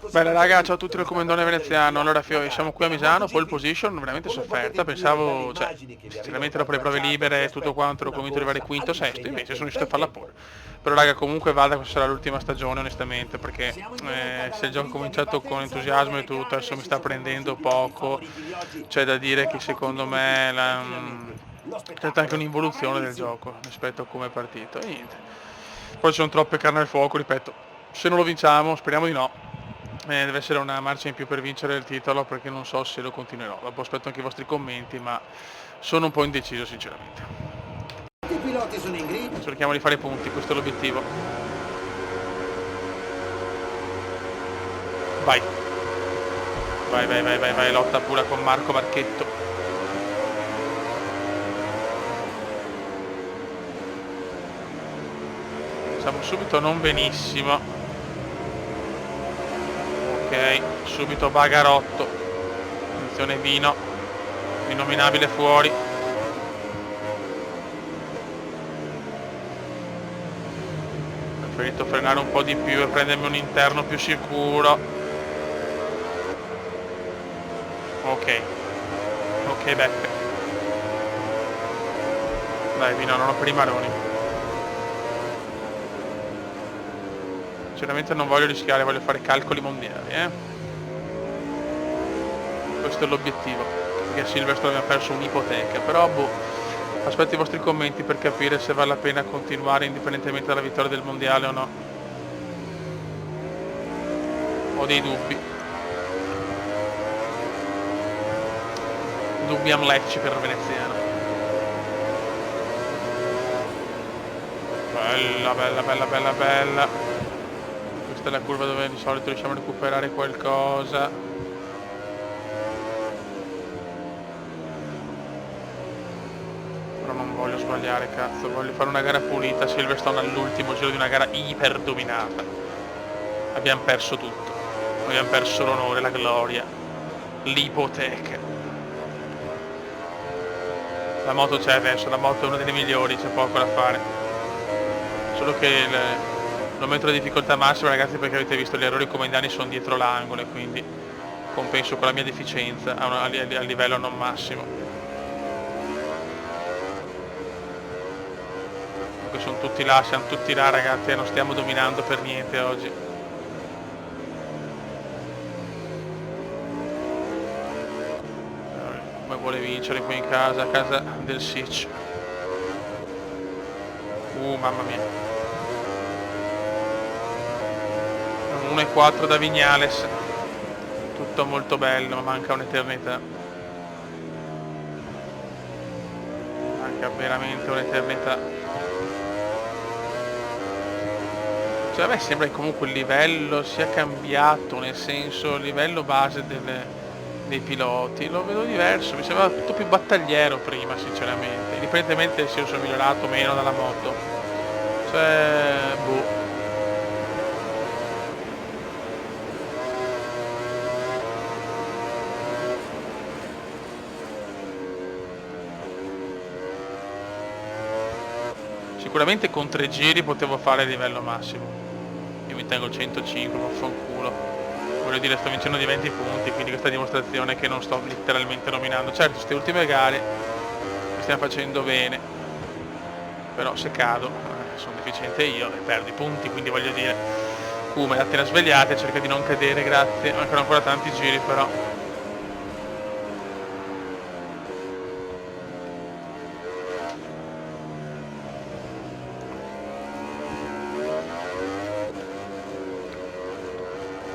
Bene raga, ciao a tutti dal Commendone Veneziano. Allora siamo qui a Misano, pole position, veramente sofferta, pensavo, cioè, sinceramente dopo le prove libere e tutto quanto ero convinto di arrivare quinto, sesto, invece sono riuscito a farla pole. Però raga, comunque vada, questa sarà l'ultima stagione onestamente, perché se il gioco è cominciato con entusiasmo e tutto, adesso mi sta prendendo poco, c'è da dire che secondo me c'è stata anche un'involuzione del gioco rispetto a come è partito, e niente. Poi ci sono troppe carne al fuoco, ripeto, se non lo vinciamo, speriamo di no, deve essere una marcia in più per vincere il titolo, perché non so se lo continuerò. Dopo aspetto anche i vostri commenti, ma sono un po' indeciso sinceramente. I piloti sono in griglia. Cerchiamo di fare punti, questo è l'obiettivo. Vai. Vai, vai, vai, vai, vai, lotta pura con Marco Marchetto. Siamo subito non benissimo. Ok, subito Bagarotto. Attenzione Vino. Innominabile fuori. Preferito frenare un po' di più e prendermi un interno più sicuro. Ok. Ok Beppe. Dai Vino, non ho per i maroni. Sinceramente non voglio rischiare, voglio fare calcoli mondiali, Questo è l'obiettivo, perché a Silverstone abbiamo perso un'ipoteca, però boh, aspetto i vostri commenti per capire se vale la pena continuare indipendentemente dalla vittoria del mondiale o no. Ho dei dubbi. Dubbi amlecci per Veneziano. Bella, bella, bella, bella, bella. Questa è la curva dove di solito riusciamo a recuperare qualcosa. Però non voglio sbagliare, cazzo. Voglio fare una gara pulita. Silverstone all'ultimo giro di una gara iper dominata. Abbiamo perso tutto. Abbiamo perso l'onore, la gloria, l'ipoteca. La moto c'è adesso, la moto è una delle migliori, c'è poco da fare. Solo che lo metto la difficoltà massima, ragazzi, perché avete visto gli errori comandani sono dietro l'angolo, e quindi compenso con la mia deficienza a livello non massimo. Comunque sono tutti là, siamo tutti là ragazzi, non stiamo dominando per niente oggi. Come vuole vincere qui in casa, a casa del Sitch. Mamma mia. 1,4 da Vignales, tutto molto bello, ma manca un'eternità, manca veramente un'eternità. Cioè a me sembra che comunque il livello sia cambiato, nel senso il livello base dei piloti lo vedo diverso, mi sembrava tutto più battagliero prima sinceramente, indipendentemente se io sono migliorato o meno dalla moto, cioè boh. Sicuramente con 3 giri potevo fare il livello massimo. Io mi tengo 105, ma fanculo. Voglio dire, sto vincendo di 20 punti, quindi questa dimostrazione che non sto letteralmente nominando. Certo, queste ultime gare mi stiamo facendo bene, però se cado, sono deficiente io e perdo i punti, quindi voglio dire, Kuma, datti una svegliata e cerca di non cadere, grazie. Mancano ancora tanti giri però.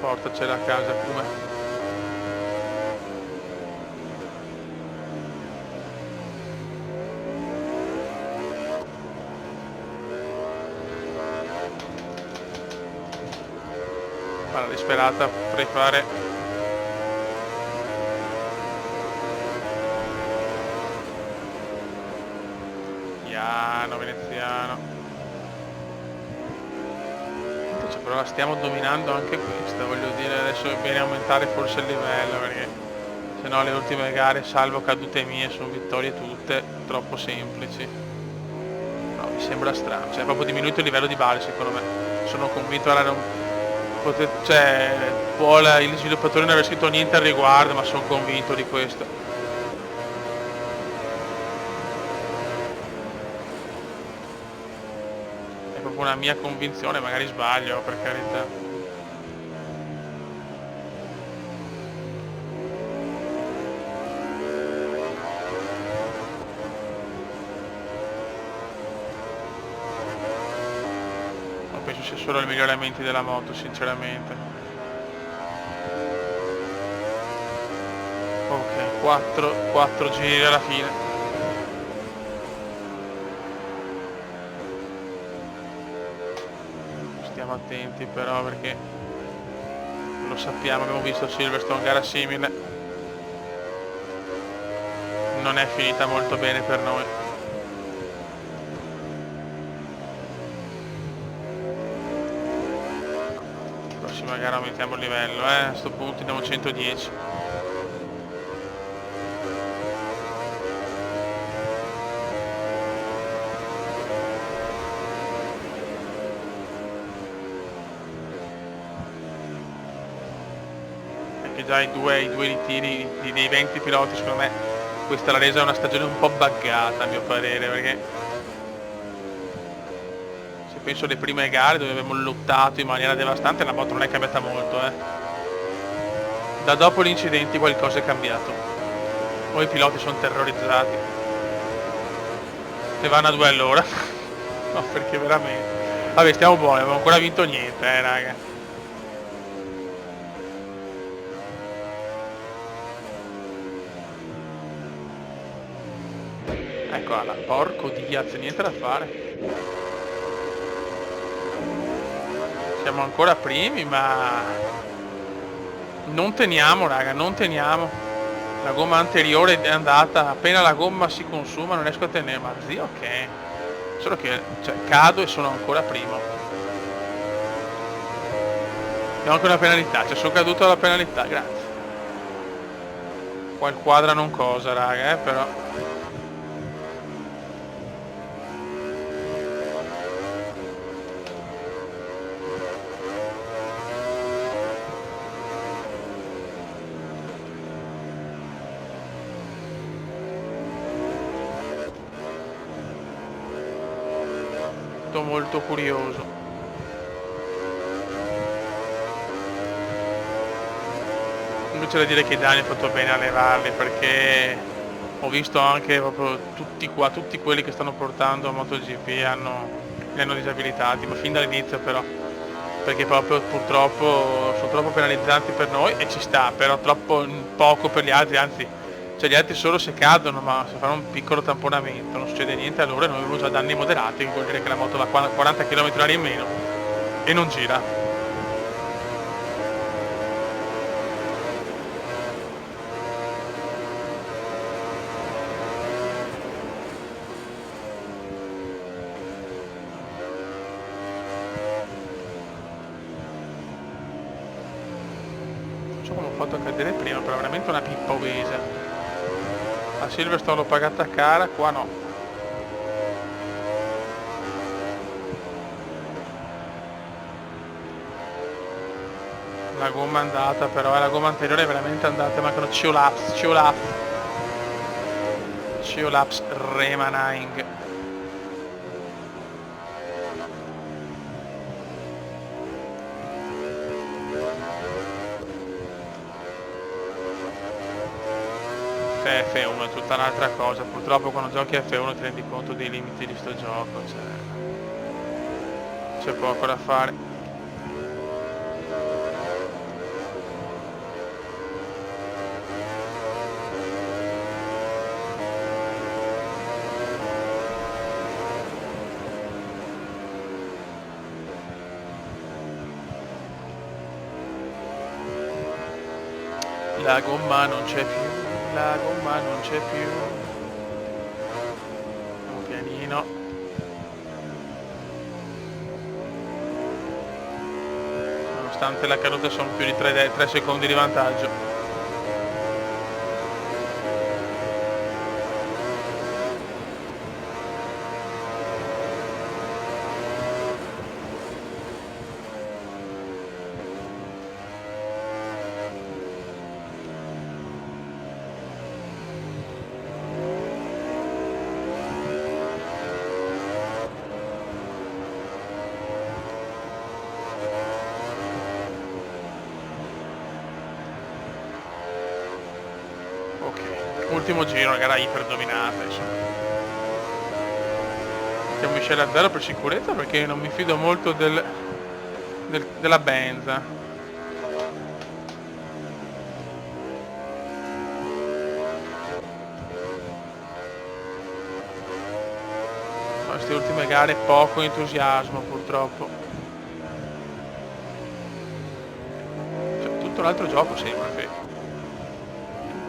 Portacela a casa come. Guarda, disperata, potrei fare. Piano, veneziano. Però la stiamo dominando anche questa, voglio dire, adesso è bene aumentare forse il livello, perché se no le ultime gare, salvo cadute mie, sono vittorie tutte troppo semplici. No, mi sembra strano, cioè è proprio diminuito il livello di base secondo me. Sono convinto cioè, il sviluppatore non aver scritto niente al riguardo, ma sono convinto di questo. È proprio una mia convinzione, magari sbaglio, per carità. Penso sia solo i miglioramenti della moto, sinceramente. Ok, 4 giri alla fine. Stiamo attenti però, perché lo sappiamo, abbiamo visto Silverstone, gara simile, non è finita molto bene per noi. Prossima gara aumentiamo il livello, a sto punto andiamo 110. Anche già i due ritiri dei 20 piloti, secondo me questa l'ha resa una stagione un po' buggata, a mio parere, perché penso alle prime gare dove abbiamo lottato in maniera devastante, la moto non è cambiata molto, Da dopo gli incidenti qualcosa è cambiato. Poi i piloti sono terrorizzati e vanno a 2 all'ora. No, perché veramente. Vabbè, stiamo buoni, abbiamo ancora vinto niente, raga. Ecco là, porco Diaz, niente da fare. Siamo ancora primi, ma non teniamo, raga, non teniamo. La gomma anteriore è andata, appena la gomma si consuma non riesco a tenere, ma zio che solo che cioè, cado e sono ancora primo. Abbiamo anche una penalità, cioè sono caduto alla penalità, grazie. Qua il quadra non cosa, raga, però molto curioso. Invece da dire che Dani ha fatto bene a levarli, perché ho visto anche proprio tutti quelli che stanno portando a MotoGP li hanno disabilitati, ma fin dall'inizio però, perché proprio purtroppo sono troppo penalizzanti per noi e ci sta, però troppo poco per gli altri, anzi cioè gli altri solo se cadono, ma se fanno un piccolo tamponamento non succede niente a loro e noi abbiamo già danni moderati, che vuol dire che la moto va 40 km/h in meno e non gira. Non so come ho fatto a cadere prima, però veramente una pippa obesa. A Silverstone l'ho pagata cara, qua no. La gomma è andata, però la gomma anteriore è veramente andata, mancano Ciolaps Remaning. F1 è tutta un'altra cosa, purtroppo quando giochi a F1 ti rendi conto dei limiti di sto gioco, c'è poco da fare. La gomma non c'è più. La gomma non c'è più. Un pianino. Nonostante la caduta sono più di 3 secondi di vantaggio. Ok, ultimo giro, una gara iper dominata, insomma. Mettiamo miscela a 0 per sicurezza perché non mi fido molto della benza. Queste ultime gare poco entusiasmo purtroppo. Cioè, tutto un altro gioco sembra,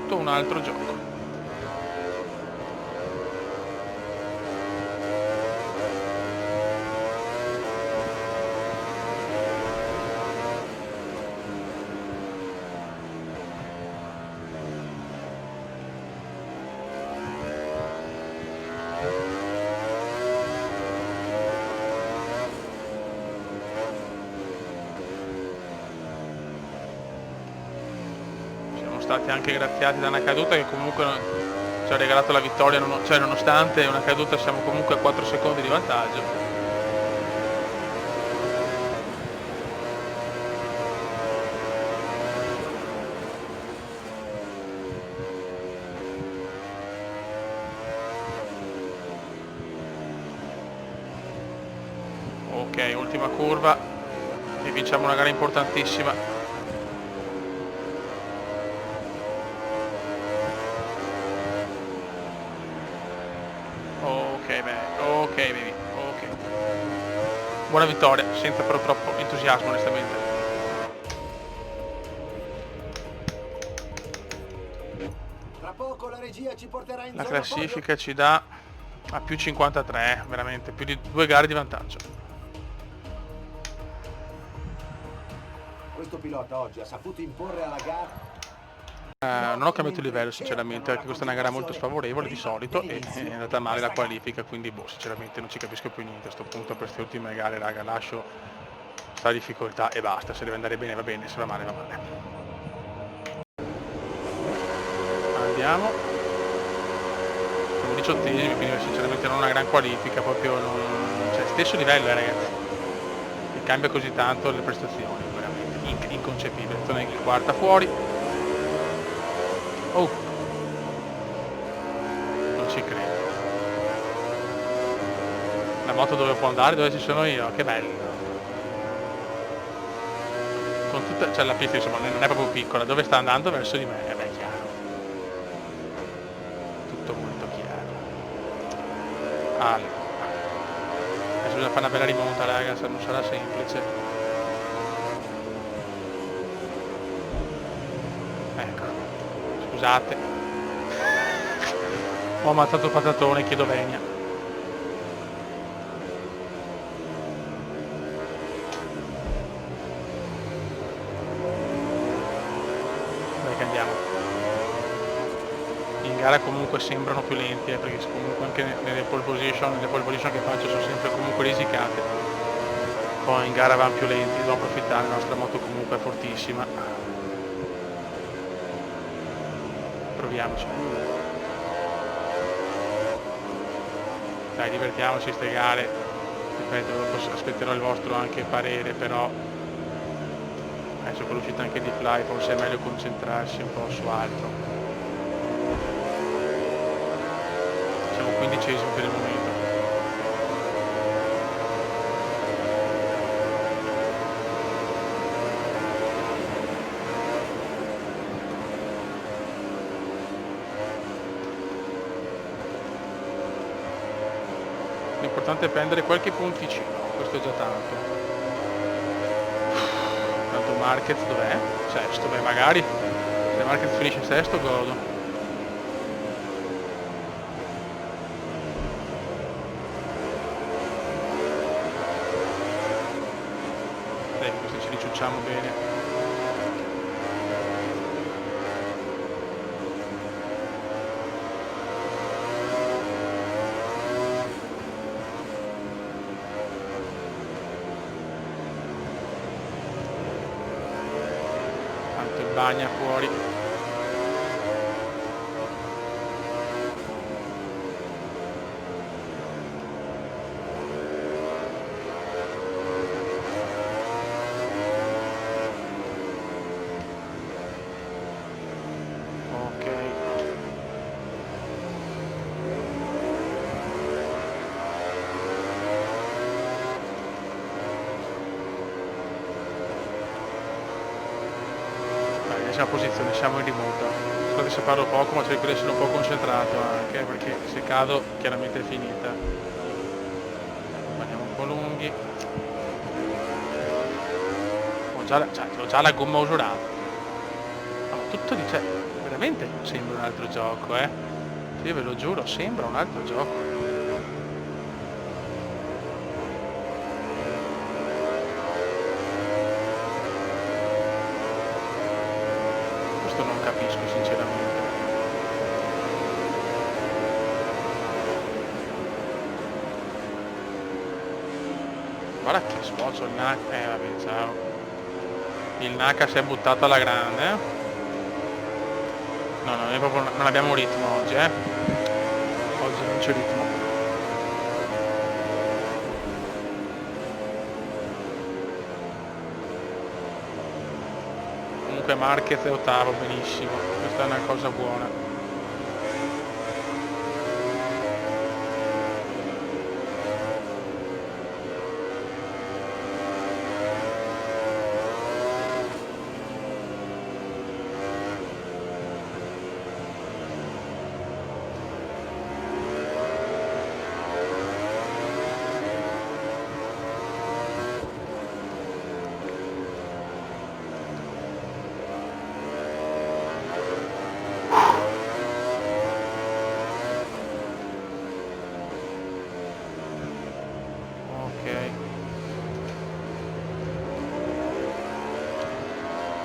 tutto un altro gioco. Stati anche graziati da una caduta che comunque ci ha regalato la vittoria, cioè nonostante una caduta siamo comunque a 4 secondi di vantaggio. Ok, ultima curva e vinciamo una gara importantissima. Ok baby, ok. Buona vittoria, senza però troppo entusiasmo onestamente. Tra poco la regia ci porterà in La zona classifica ci dà a più 53, veramente, più di 2 gare di vantaggio. Questo pilota oggi ha saputo imporre alla gara. Non ho cambiato il livello sinceramente, perché questa è una gara molto sfavorevole di solito e è andata male la qualifica, quindi boh, sinceramente non ci capisco più niente a sto punto per queste ultime gare, raga, lascio sta difficoltà e basta, se deve andare bene va bene, se va male va male. Andiamo. Siamo 18esimi, quindi sinceramente non una gran qualifica, proprio cioè stesso livello ragazzi. E cambia così tanto le prestazioni, veramente inconcepibile. Sono in quarta fuori. Oh, non ci credo. La moto dove può andare, dove ci sono io, che bello. Con tutta, cioè la pista insomma non è proprio piccola, dove sta andando verso di me, beh, chiaro. Tutto molto chiaro. Allora. Adesso bisogna fare una bella rimonta, raga, se non sarà semplice. Ecco. Scusate. Ho ammazzato patatone, chiedo venia. Dai che andiamo. In gara comunque sembrano più lenti, perché comunque anche nelle pole position che faccio sono sempre comunque risicate. Poi in gara vanno più lenti, dobbiamo approfittare, la nostra moto comunque è fortissima. Proviamoci. Dai, divertiamoci ste gare. Ripeto, dopo aspetterò il vostro anche parere, però adesso con l'uscita anche di Fly forse è meglio concentrarsi un po' su altro. Siamo 15esimi per il momento. L'importante è prendere qualche punticino, questo è già tanto. Tanto Marquez dov'è? Sesto, beh magari se Marquez finisce sesto godo. Dai, questi ci ricciucciamo bene. Bagna fuori. Ok. 10ª posizione, siamo in rimonta. Scusate se parlo poco, ma cerco di essere un po' concentrato anche, perché se cado chiaramente è finita. Andiamo un po' lunghi. Ho già la gomma usurata. Ma tutto di cioè, veramente sembra un altro gioco, eh? Io ve lo giuro, sembra un altro gioco. Questo non capisco sinceramente. Guarda che sboccio il Naka. Vabbè, ciao. Il Naka si è buttato alla grande. No, noi proprio non abbiamo ritmo oggi, eh. Oggi non c'è ritmo. Comunque Marquez è ottavo, benissimo. Questa è una cosa buona.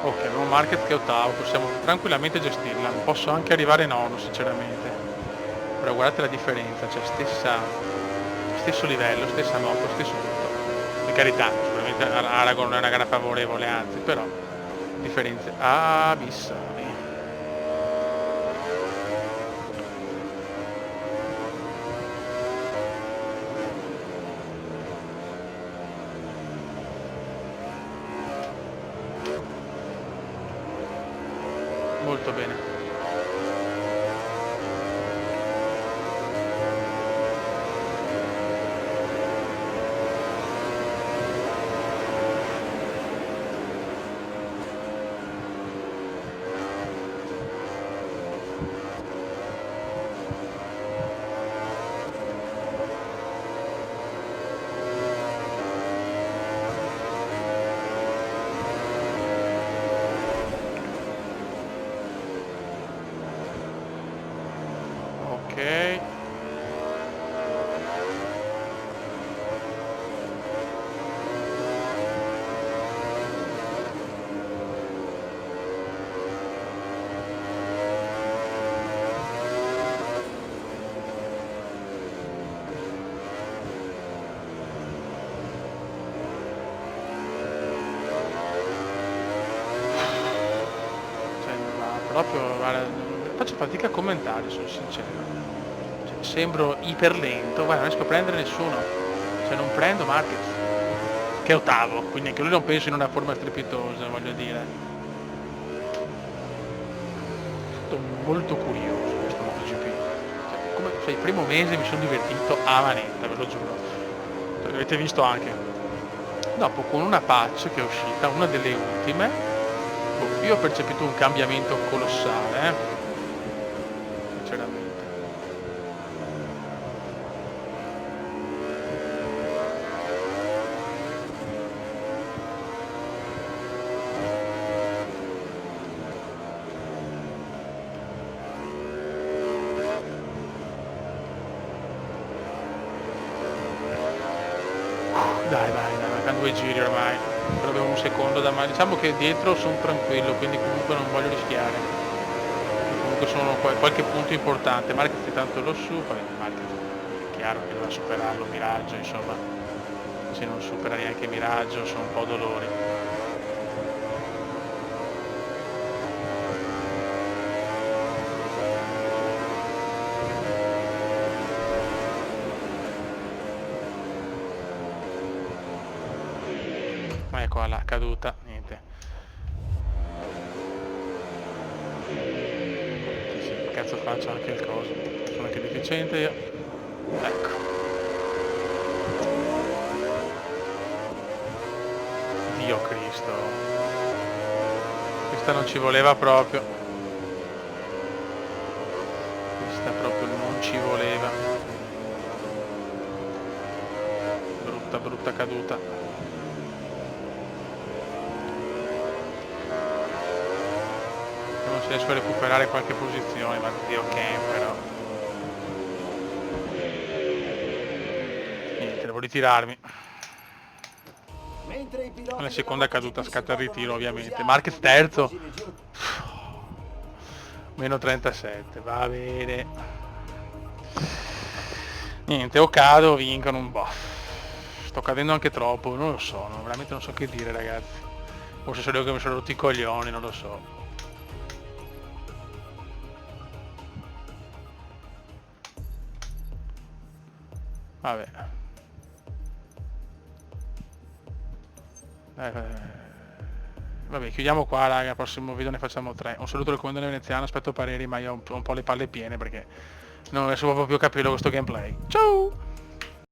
Ok, abbiamo Marquez che è ottavo, possiamo tranquillamente gestirla, posso anche arrivare nono sinceramente, però guardate la differenza, cioè stesso livello, stessa moto, stesso tutto, per carità, sicuramente Aragon non è una gara favorevole, anzi, però differenze abissali. Molto bene. Ok. Proprio, guarda, faccio fatica a commentare, sono sincero. Cioè, sembro iper lento, guarda, non riesco a prendere nessuno. Cioè non prendo Marquez, che è ottavo, quindi anche lui non penso in una forma strepitosa, voglio dire. Sono molto curioso questo MotoGP. Cioè, il primo mese mi sono divertito a manetta, ve lo giuro. Cioè, avete visto anche. Dopo con una patch che è uscita, una delle ultime, io ho percepito un cambiamento colossale, sinceramente. Dai, mancano 2 giri ormai. Però abbiamo un secondo da mano. Diciamo che dietro sono tranquillo, quindi comunque non voglio rischiare. Comunque sono qualche punto importante. Marquez tanto lo supera, Marquez è chiaro che dovrà superarlo, Miraggio, insomma. Se non supera neanche Miraggio sono un po' dolori. Ma ecco là, caduta, niente. Sì, che cazzo faccio anche il coso. Sono anche deficiente io. Ecco. Dio Cristo. Questa non ci voleva proprio. Questa proprio non ci voleva. Brutta, brutta caduta. Non si riesco a recuperare qualche posizione, ma Dio camper. Niente, devo ritirarmi. La seconda caduta scatta il ritiro, ovviamente. Marquez terzo. Meno 37, va bene. Niente, o cado o vincono un po'. Sto cadendo anche troppo, non lo so, veramente non so che dire, ragazzi. Forse sono io che mi sono rotti i coglioni, non lo so. Vabbè. Vabbè, chiudiamo qua, raga. Al prossimo video ne facciamo 3. Un saluto del comandante veneziano, aspetto pareri, ma io ho un po' le palle piene perché non riesco proprio più a capire questo gameplay. Ciao!